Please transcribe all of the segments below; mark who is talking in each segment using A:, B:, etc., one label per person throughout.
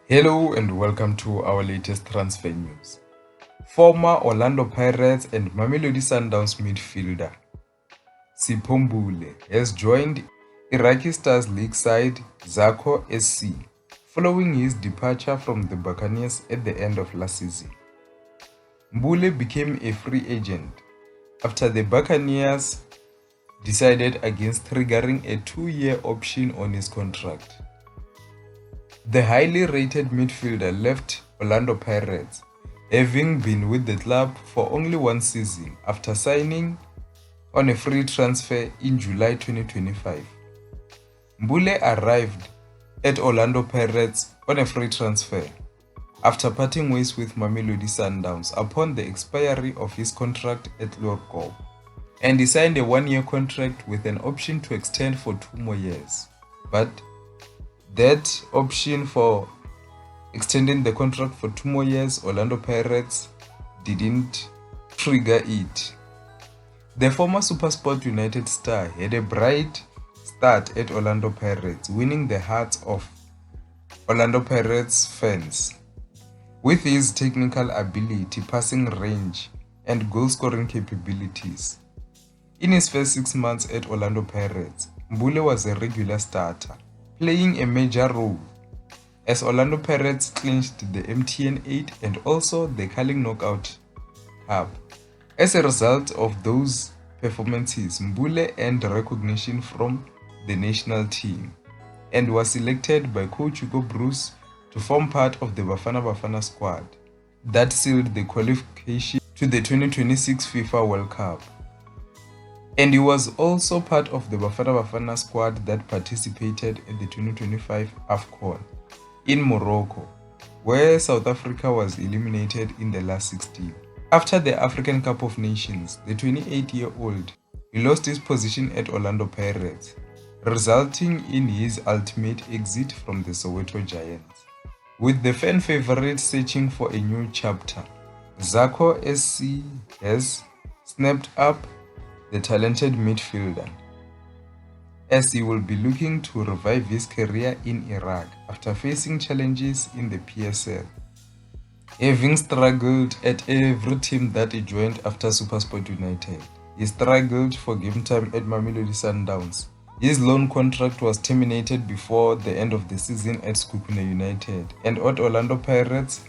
A: Hello and welcome to our latest transfer news. Former Orlando Pirates and Mamelodi Sundowns midfielder Sipho Mbule has joined Iraqi Stars League side Zako SC following his departure from the Buccaneers at the end of last season. Mbule became a free agent after the Buccaneers decided against triggering a 2-year option on his contract. The highly rated midfielder left Orlando Pirates, having been with the club for only one season after signing on a free transfer in July 2025. Mbule arrived at Orlando Pirates on a free transfer after parting ways with Mamelodi Sundowns upon the expiry of his contract at Lorco, and he signed a 1-year contract with an option to extend for 2 more years. But that option for extending the contract for 2 more years, Orlando Pirates didn't trigger it. The former SuperSport United star had a bright start at Orlando Pirates, winning the hearts of Orlando Pirates fans with his technical ability, passing range, and goal-scoring capabilities. In his first 6 months at Orlando Pirates, Mbule was a regular starter, playing a major role as Orlando Pirates clinched the MTN 8 and also the Carling Knockout Cup. As a result of those performances, Mbule earned recognition from the national team and was selected by coach Hugo Broos to form part of the Bafana Bafana squad that sealed the qualification to the 2026 FIFA World Cup. And he was also part of the Bafana Bafana squad that participated in the 2025 AFCON in Morocco, where South Africa was eliminated in the last 16. After the African Cup of Nations, the 28-year-old lost his position at Orlando Pirates, resulting in his ultimate exit from the Soweto Giants. With the fan favorite searching for a new chapter, Zako SC has snapped up the talented midfielder, as he will be looking to revive his career in Iraq after facing challenges in the PSL. Having struggled at every team that he joined after SuperSport United, he struggled for game time at Mamelodi Sundowns. His loan contract was terminated before the end of the season at Sekhukhune United, and at Orlando Pirates,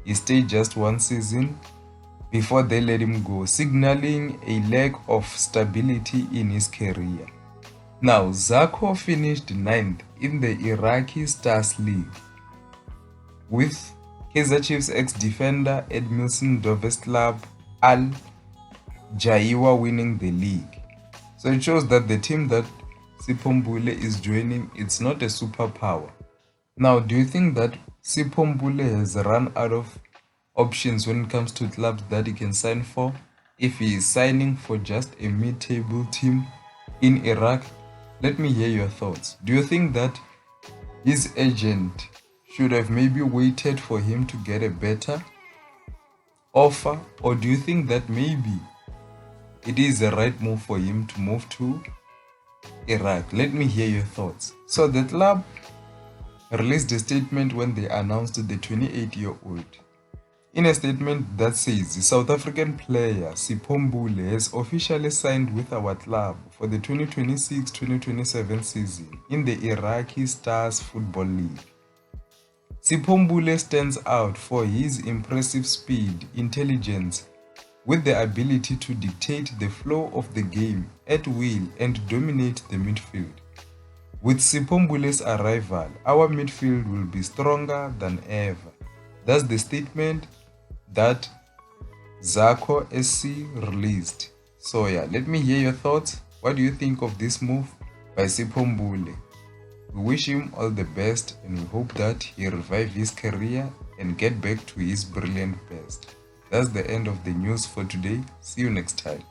A: he stayed just 1 season before they let him go, signaling a lack of stability in his career. Now, Zako finished 9th in the Iraqi Stars League, with Kaizer Chiefs ex-defender Edmilson Dove's club Al Jaiwa winning the league. So it shows that the team that Sipho Mbule is joining, it's not a superpower. Now, do you think that Sipho Mbule has run out of options when it comes to clubs that he can sign for if he is signing for just a mid-table team in Iraq? Let me hear your thoughts. Do you think that his agent should have maybe waited for him to get a better offer, or do you think that maybe it is the right move for him to move to Iraq? Let me hear your thoughts. So the club released a statement when they announced the 28-year-old. In a statement that says, the South African player Sipho Mbule has officially signed with our club for the 2026-2027 season in the Iraqi Stars Football League. Sipho Mbule stands out for his impressive speed, intelligence, with the ability to dictate the flow of the game at will and dominate the midfield. With Sipho Mbule's arrival, our midfield will be stronger than ever. That's the statement that Zako SC released. So yeah, let me hear your thoughts. What do you think of this move by Sipho Mbule? We wish him all the best and we hope that he revive his career and get back to his brilliant best. That's the end of the news for today. See you next time.